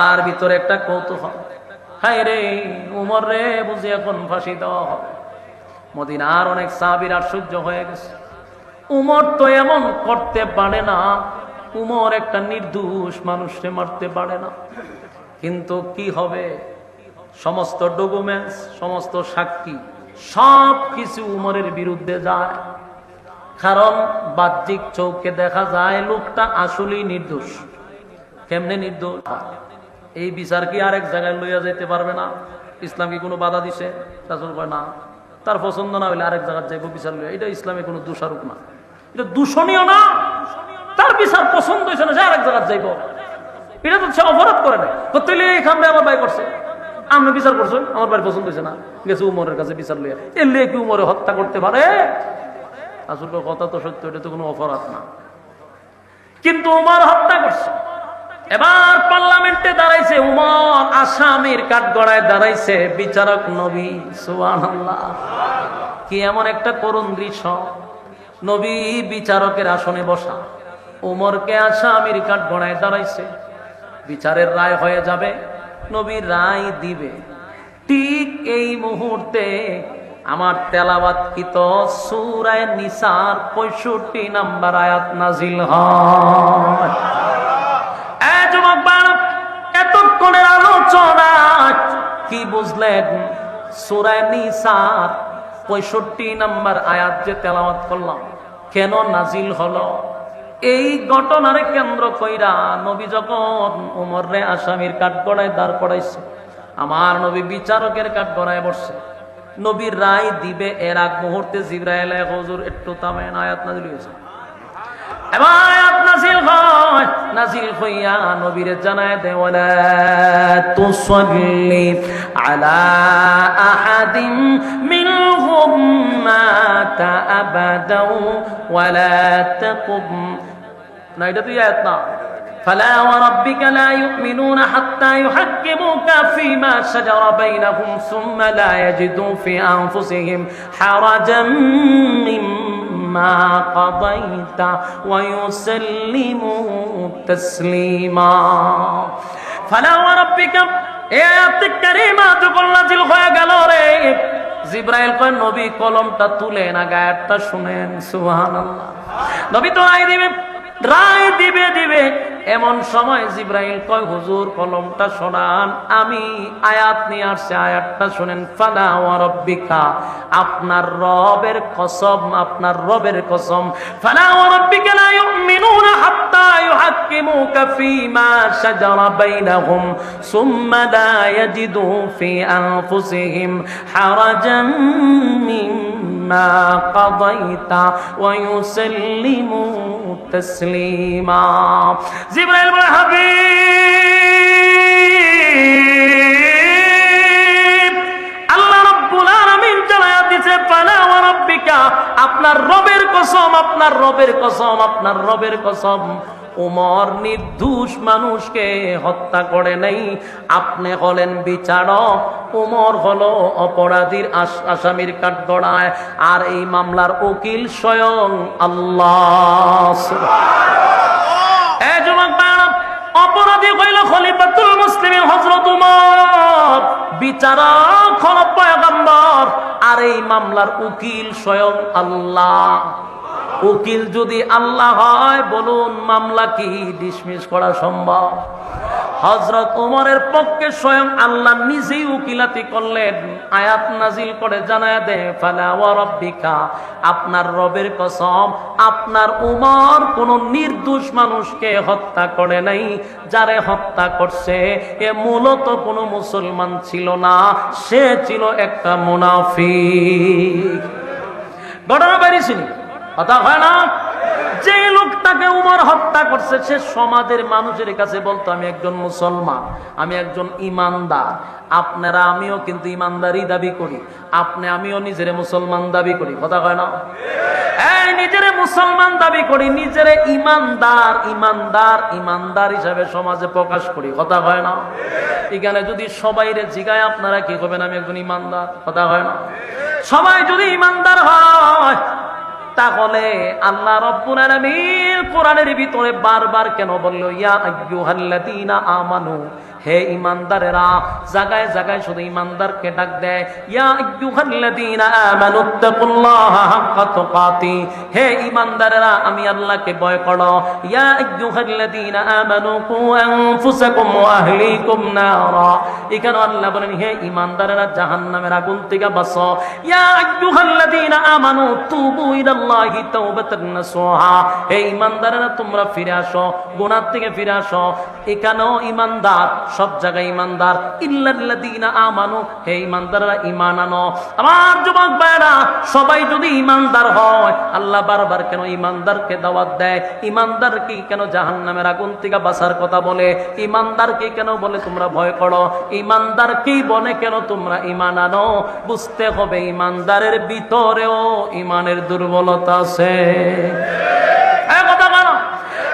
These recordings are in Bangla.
আর ভিতরে একটা কৌতূহল, হায় রে উমর রে বুঝি এখন ফাঁসি দেওয়া হবে। মদিনার অনেক সাহাবীর আশ্চর্য হয়ে গেছে, উমর তো এমন করতে পারে না, উমর একটা নির্দোষ মানুষকে মারতে পারে না। কিন্তু কি হবে, সমস্ত ডকুমেন্টস, সমস্ত সাক্ষী সব কিছু উমরের বিরুদ্ধে যায়। কারণ বাহ্যিক চৌকে দেখা যায় লোকটা আসলেই নির্দোষ। কেমনে নির্দোষ? এই বিচার কি আরেক জায়গায় লইয়া যেতে পারবে না? ইসলাম কি কোনো বাধা দিছে? রাসূল কয় না, তার পছন্দ না হইলে আরেক জায়গায় যাইব বিচার লইয়া। এটা ইসলামে কোনো দোষারোপ না, এটা দূষণীয় না। তার বিচার পছন্দ হয়েছে না, সে আরেক জায়গায় যাইব, এটা তো সে অপরাধ করে না। কতলে এখানে আমার ভাই করছে, আপনি বিচার করছেন, আমার ভাই পছন্দ হয়েছে না, গেছে উমরের কাছে বিচার লইয়া। এর লিয়ে কি উমরে হত্যা করতে পারে? আসলে কথা তো সত্য, এটা তো কোনো অপরাধ না। কিন্তু উমর হত্যা করছে। এবার পার্লামেন্টে দাঁড়াইছে উমর, আসামির কাঠগড়ায় দাঁড়াইছে বিচারক নবী। সুবহানাল্লাহ, কি এমন একটা করুণ দৃশ্য! নবী বিচারকের আসনে বসা, উমরকে আসামির কাঠগড়ায় দাঁড়াইছে। বিচারের রায় হয়ে যাবে, নবী রায় দিবে। ঠিক এই মুহূর্তে আমার তেলাওয়াতকৃত সূরা নিসার 65 নম্বর আয়াত নাজিল হয়। এতক্ষণের আলোচনা কি বুঝলেন? সূরা নিসার 65 নম্বর আয়াত যে তেলাওয়াত করলাম, কেন নাজিল হলো? এই ঘটনারে কেন্দ্র কইরা নবী যখন উমরে আসামির কাঠগড়ায় দাঁড় করাইছে, আমার নবী বিচারকের কাঠগড়ায় বসছে, নবী রায় দিবে। এর আগ মুহূর্তে জিবরাইল হুজুর একটু থামেন, আয়াত নাজিল হয়েছে। এবার আয়াত নাজিল হয়, নাজিল হইয়া নবীরে জানায় দেয়, ওয়ালা তুসাল্লি আলা আহাদিন মিনহুম মাতা আবাদাও ওয়ালা তাকুম। না, এটা তুই আয়াত না। فلا وربك لا يؤمنون حتى يحكموك فيما شجر بينهم ثم لا يجدوا في أنفسهم حرجا مما قضيت ويسلموا تسليما। فلا وربك এই আয়াত কারীমা যখন নাযিল হয়ে গেল রে, জিবরাইল কয় নবী কলমটা তুলেন, আয়াতটা শুনেন। সুবহানাল্লাহ, নবী তো রায় দিবে। এমন সময় জিবরাইল কয় হুজুর কলমটা শোনান, আমি আয়াত নিয়ে আসছি, আয়াতটা শুনেন। ফালা ওয়া রাব্বিকা, আপনার রবের কসম, আপনার রবের কসম। ফালা ওয়া রাব্বিকা লা ইউমিনুনা হাত্তা ইউহাক্কিমুকা ফীমা শাজারা বাইনাহুম সুম্মা লা ইয়াজিদু ফি আনফুসিহিম হারাজান মিম্মা কাদাইতা ওয়া ইউসাল্লিমু তাসলিমা। জিবরাইল বলে, হাবিব, আল্লাহ রাব্বুল আলামিন জানায়া দিয়েছে, ফালা ওয়া রাব্বিকা, আপনার রবের কসম, আপনার রবের কসম, আপনার রবের কসম, উমর নির্দোষ মানুষকে হত্যা করে নাই। আপনি হলেন বিচারক, উমর হলো অপরাধীর আসামির কাঠগড়ায়, আর এই মামলার উকিল স্বয়ং আল্লাহ। অপরাধী হইল খলিফাতুল মুসলিমিন হযরত উমর, বিচারক হলো পয়গম্বর, আর এই মামলার উকিল স্বয়ং আল্লাহ। উকিল যদি আল্লাহ হয়, বলুন মামলা কি ডিসমিস করা সম্ভব? হযরত উমরের পক্ষে স্বয়ং আল্লাহ নিজেই উকিলাতি করলেন। আয়াত নাজিল করে জানায় দেয়, ফালা ওয়া রাব্বিকা, আপনার রবের কসম, আপনার উমর কোন নির্দোষ মানুষকে হত্যা করে নাই। যারে হত্যা করছে এ মূলত কোনো মুসলমান ছিল না, সে ছিল একটা মুনাফিক। ঘটনা বেরিয়েছিল, কথা হয় না? যে লোকটাকে উমর হত্যা করছে, সে সমাজের মানুষের কাছে বলতো, আমি একজন মুসলমান, আমি একজন ইমানদার। আপনারা আমিও কিন্তু ইমানদারি দাবি করি, আমিও নিজের মুসলমান দাবি করি, কথা হয় না? এই নিজের মুসলমান দাবি করি, নিজের ইমানদার হিসাবে সমাজে প্রকাশ করি, কথা হয় না? এখানে যদি সবাইরে জিগায় আপনারা কি করবেন? আমি একজন ইমানদার, কথা হয় না? সবাই যদি ইমানদার হয়, তাহলে আল্লাহ রাব্বুল আলামিন কোরআনের ভিতরে বারবার কেন বলল, ইয়া আইয়ুহাল্লাযীনা আমানু, হে ইমানদারেরা, জায়গায় জায়গায় শুধু ইমানদারকে ডাক দেয়, ইয়া আইয়ুহাল্লাযীনা আমানুত্তাকুল্লাহা হাক্কা তুকাতি, হে ইমানদারেরা আমি আল্লাহকে ভয় করো। ইয়া আইয়ুহাল্লাযীনা আমানু কু আনফুসাকুম ওয়া আহলিকুম নারা, এখানে আল্লাহ বলেন হে ইমানদারেরা জাহান্নামের আগুন থেকে বাঁচো। ইয়া আইয়ুহাল্লাযীনা আমানু তুবু ইলাল্লাহি তাওবাতান নাসুহা, হে ইমানদারেরা তোমরা ফিরে আসো, গুনাহ থেকে ফিরে আসো। এখানেও ইমানদার, সব জায়গায় ইমানদার। ইল্লাল্লাযীনা আমানু, হে ইমানদাররা ঈমান আনো। আমার যুবক ভাইরা, সবাই যদি ইমানদার হয়, আল্লাহ বারবার কেন ইমানদারকে দাওয়াত দেয়? ইমানদারকে কেন জাহান্নামের আগুন থেকে বাঁচার কথা বলে? ইমানদারকে কেন বলে তোমরা ভয় করো? ইমানদারকেই বলে কেন তোমরা ঈমান আনো? বুঝতে হবে ইমানদারের ভিতরেও ঈমানের দুর্বলতা আছে। কথা বলো,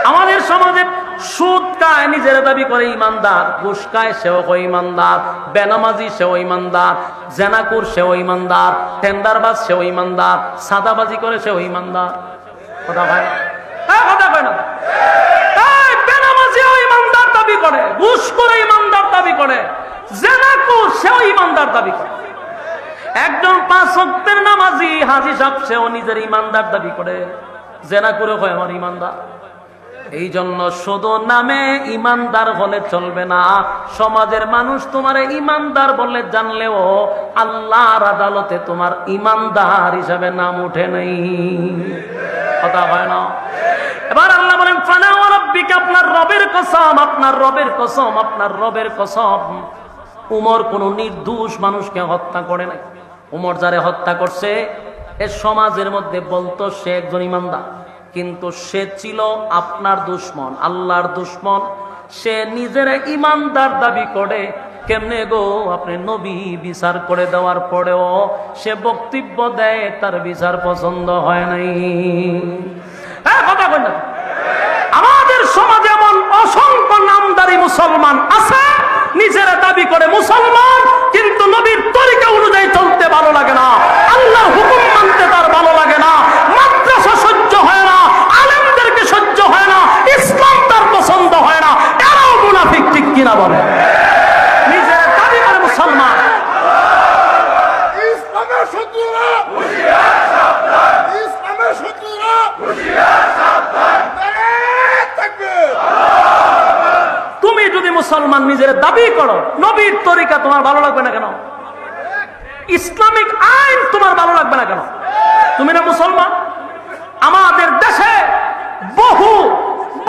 আমাদের সমাজে সুদ খায় নিজের দাবি করে ইমানদার, ঘুষ খায় সেও ইমানদার, বেনামাজি সেও ইমানদার, জেনাকুর সেও ইমানদার, টেন্ডারবাজ সেও ইমানদার, সাদাবাজি করে সেও ইমানদার। কথা হয় কথা হয় না? বেনামাজিও ইমানদার দাবি করে, ঘুষ করে ইমানদার দাবি করে, জেনাকুর সেও ইমানদার দাবি করে। একজন 5 ওয়াক্তের নামাজি হাজী সাহেব সেও নিজের ইমানদার দাবি করে, জেনাকুরে হয় আমার ইমানদার। এই জন্য শুধু নামে ইমানদার হলে চলবে না। সমাজের মানুষ তোমার ইমানদার বলে জানলেও আল্লাহর আদালতে তোমার ইমানদার হিসাবে নাম উঠে নেই। কথা হয় না? এবার আল্লাহ বলেন ফালা ওয়া রাব্বিকা, আপনার রবের কসম, আপনার রবের কসম, আপনার রবের কসম, উমর কোন নির্দোষ মানুষকে হত্যা করে নাই। উমর যারে হত্যা করছে এ সমাজের মধ্যে বলতো সে একজন ইমানদার, কিন্তু সে ছিল আপনার দুশমন, আল্লাহর দুশমন। সে নিজের ইমানদার দাবি করে। কেমনে গো? আপনি নবী বিচার করে দেওয়ার পরেও সে বক্তব্য দেয় তার বিচার পছন্দ হয় নাই। কথা বল না। আমাদের সমাজে এমন অসংখ্য নামদারি মুসলমান আছে, নিজেরা দাবি করে মুসলমান, কিন্তু নবীর তরিকা অনুযায়ী চলতে ভালো লাগে না, আল্লাহর হুকুম মানতে তার ভালো লাগে না, মাদ্রাসা সহ্য হয় না, আলেমদেরকে সহ্য হয় না, ইসলাম তার পছন্দ হয় না। এরাও মুনাফিক, ঠিক কিনা বলে? নিজেরা দাবি করে মুসলমান। ইসলামের শত্রুরা হুঁশিয়ার সাবধান, ইসলামের শত্রুরা হুঁশিয়ার সাবধান। তুমি যদি মুসলমান নিজের দাবি করো, নবীর তরিকা তোমার ভালো লাগবে না কেন? ইসলামিক আইন তোমার ভালো লাগবে না কেন? তুমি না মুসলমান। আমাদের দেশে বহু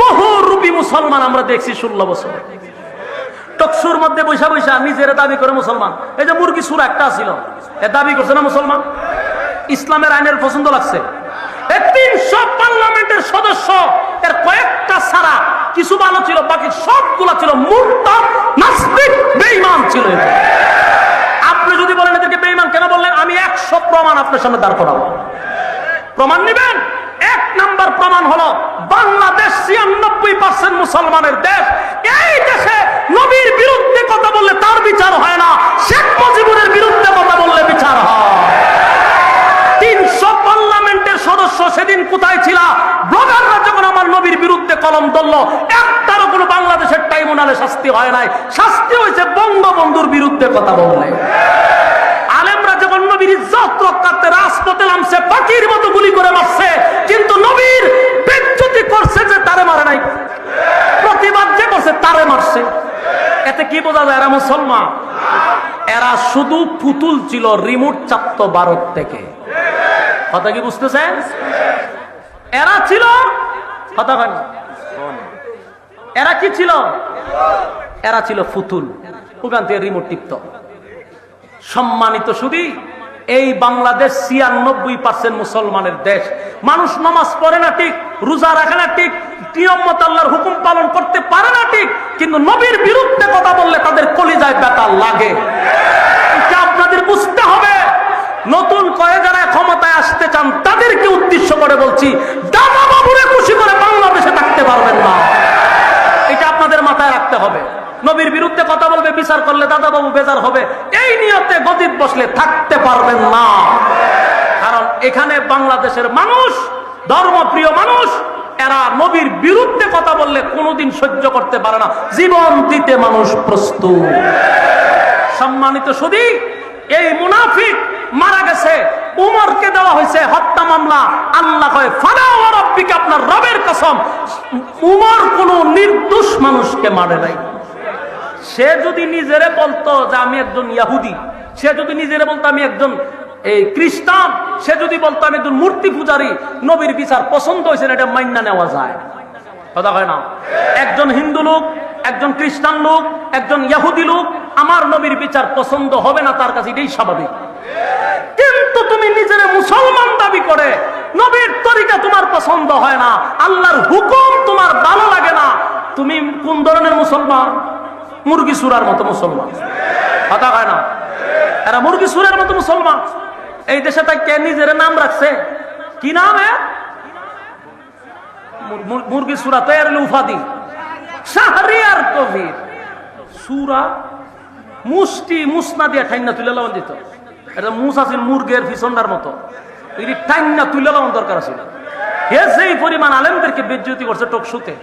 বহু রূপী মুসলমান আমরা দেখছি 16 বছর টকসুর মধ্যে বৈশা বৈশা নিজের দাবি করে মুসলমান। এই যে মুরগি সুরা একটা ছিল, এ দাবি করছে না মুসলমান। ইসলামের আইনের পছন্দ লাগছে। 300 পার্লামেন্টের সদস্য, এর কয়েকটা ছাড়া কিছু ভালো ছিল, বাকি সবগুলা ছিল মুরতাদ, নাস্তিক, বেঈমান ছিল। আপনি যদি বলেন এদেরকে বেঈমান কেন বললেন, আমি 100 প্রমাণ আপনার সামনে দাঁড় করাবো। প্রমাণ নেবেন? 1 নাম্বার প্রমাণ হলো বাংলাদেশ 96% মুসলমানের দেশ। এই দেশে নবীর বিরুদ্ধে কথা বললে তার বিচার হয় না, শেখ মুজিবুরের বিরুদ্ধে কথা বললে বিচার হয়। 300 পার্লামেন্টের সদস্য সেদিন কোথায় ছিল? ব্লগাররা যখন আমার নবীর বিরুদ্ধে কলম ধরল, একটারও কোনো বাংলাদেশের ট্রাইব্যুনালে শাস্তি হয় নাই। শাস্তি হয়েছে বঙ্গবন্ধুর বিরুদ্ধে কথা বললে। আলেমরা যখন নবীর ইজ্জত রক্ষার্থে রাজপথে নামছে, পাখির মতো গুলি করে মারছে, কিন্তু নবীর বেজ্জতি করছে যে তারে মারে নাই, প্রতিবাদ যে করছে তারে মারছে। এতে কি বোঝা যায় এরা মুসলমান? এরা শুধু পুতুল ছিল, রিমোট চাপ্ত ভারত থেকে। কথা কি বুঝতেছেন? এরা ছিল কথা হয় না, এরা কি ছিল? এরা ছিল ফুতুল, ওখান থেকে রিমোট টিপত। সম্মানিত শুধু এই বাংলাদেশ 96% মুসলমানের দেশ। মানুষ নামাজ পড়ে না ঠিক, রোজা রাখে না ঠিক, নিয়ম মতো আল্লাহর হুকুম পালন করতে পারে না ঠিক, কিন্তু নবীর বিরুদ্ধে কথা বললে তাদের কলিজায় ব্যথা লাগে। এটা আপনাদের বুঝতে হবে। নতুন করে যারা ক্ষমতায় আসতে চান তাদেরকে উদ্দেশ্য করে বলছি, দাদা বাবুরে খুশি করে বাংলাদেশে থাকতে পারবেন না, এটা আপনাদের মাথায় রাখতে হবে। নবীর বিরুদ্ধে কথা বলবে, বিচার করলে দাদা বাবু বেজার হবে, এই নিয়তে গদিত বসলে থাকতে পারবেন না। কারণ এখানে বাংলাদেশের মানুষ ধর্মপ্রিয় মানুষ, এরা নবীর বিরুদ্ধে কথা বললে কোনোদিন সহ্য করতে পারে না, জীবন দিতে মানুষ প্রস্তুত। সম্মানিত শুধু এই মুনাফিক মারা গেছে, উমরকে দেওয়া হয়েছে হত্যা মামলা। আল্লাহ কয় ফালা ওয়া রাব্বিকা, আপনার রবের কসম, উমর কোনো নির্দোষ মানুষকে মারে নাই। সে যদি নিজেরে বলতো যে আমি একজন ইহুদি, সে যদি নিজেরে বলতো আমি একজন এই খ্রিস্টান, সে যদি বলতো আমি একজন মূর্তি পূজারী, নবীর বিচার পছন্দ হয়েছে না, এটা মাইন্না নেওয়া যায়, কথা হয় না? একজন হিন্দু লোক, একজন খ্রিস্টান লোক, একজন ইহুদি লোক আমার নবীর বিচার পছন্দ হবে না, তার কাছে এটাই স্বাভাবিক। কিন্তু তুমি নিজের মুসলমান দাবি করে নবীর তরিকা তোমার পছন্দ হয় না, আল্লাহর হুকুম তোমার ভালো লাগে না, তুমি কোন ধরনের মুসলমান? মুরগি সুরার মতো মুসলমান, কথা হয় না? এরা মুরগি সুরের মতো মুসলমান। এই দেশে তাকে নিজের নাম রাখছে, কি নাম? মুরগি সুরা তৈয়ার উপাধি, শাহরিয়ার কবির সুরা মুষ্টি মুসনা দিয়ে ঠাইনা তুলে লাগান দিত। এটা মুসাসিন মুরগের পিছনটার মতো, এটি ঠাইনা তুলে লাগান দরকার ছিল। হে যেই পরিমাণ আলেমদেরকে বেজ্জতি করছে টকশুতে,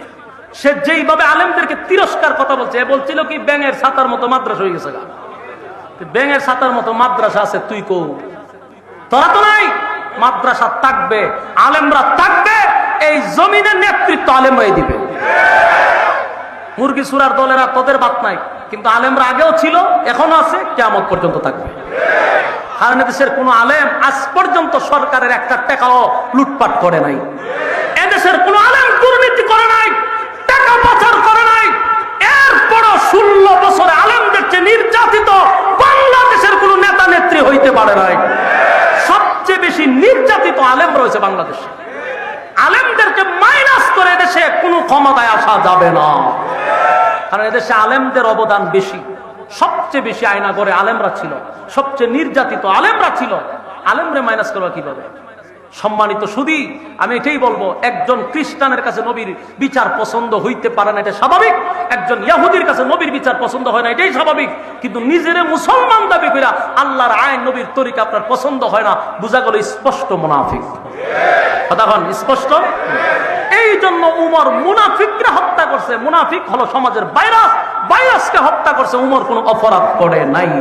সে যেইভাবে আলেমদেরকে তিরস্কার কথা বলছে, এ বলছিল কি ব্যাঙের ছাতার মতো মাদ্রাসা হয়ে গেছে। ব্যাঙের ছাতার মতো মাদ্রাসা আছে, তুই কো তোরা তো নাই। মাদ্রাসা থাকবে, আলেমরা থাকবে, এই জমিনের নেতৃত্ব আলেমরাই দিবে। মুরগি সুরার দলেরা তোদের বাত নাই, কিন্তু আলেমরা আগেও ছিল, এখনো আছে, কিয়ামত পর্যন্ত থাকবে। কারণ এদেশের কোন আলেম আজ পর্যন্ত সরকারের একটা টাকাও লুটপাট করে নাই, এদেশের কোন আলেম দুর্নীতি করে নাই, টাকা পাচার করে নাই। এরপরও 16 বছরে আলেমদের চেয়ে নির্যাতিত বাংলাদেশের কোন নেতা নেত্রী হইতে পারে নাই। সবচেয়ে বেশি নির্যাতিত আলেম রয়েছে বাংলাদেশে। আলেমদেরকে মাইনাস করে দেশে কোনো ক্ষমতায় আসা যাবে না, কারণ এদেশে আলেমদের অবদান বেশি। সবচেয়ে বেশি আয়না করে আলেমরা ছিল, সবচেয়ে নির্যাতিত আলেমরা ছিল। আলেমরে মাইনাস করবা কিভাবে? সম্মানিত শুধু আমি এটাই বলবো, একজন খ্রিস্টানের কাছে নবীর বিচার পছন্দ হইতে পারে না, এটা স্বাভাবিক। একজন ইহুদির কাছে নবীর বিচার পছন্দ হয় না, এটাই স্বাভাবিক। কিন্তু নিজেরে মুসলমান দাবি কইরা আল্লাহর আইন নবীর তরিকা আপনার পছন্দ হয় না, বুঝা গেল স্পষ্ট মুনাফিক। কথা বল, স্পষ্ট। এই জন্য উমর মুনাফিকরা হত্যা করছে। মুনাফিক হলো সমাজের ভাইরাস, ভাইরাসকে হত্যা করছে। উমর কোনো অপরাধ করে নাই,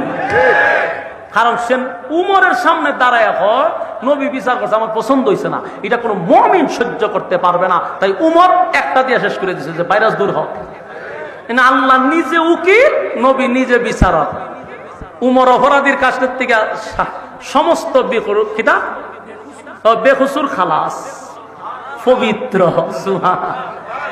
কারণ সে উমরের সামনে দাঁড়ায় হয় নবী বিচার করছে, আমার পছন্দ হয়েছে না, এটা কোনো মুমিন সহ্য করতে পারবে না। তাই উমর একটা দিয়ে শেষ করে দিয়েছে যে ভাইরাস দূর হোক। আল্লাহ নিজে উকিল, নবী নিজে বিচারক। উমর অপরাধীর কাছের থেকে সমস্ত বেকুসুর খালাস, পবিত্র। সুবহানাল্লাহ।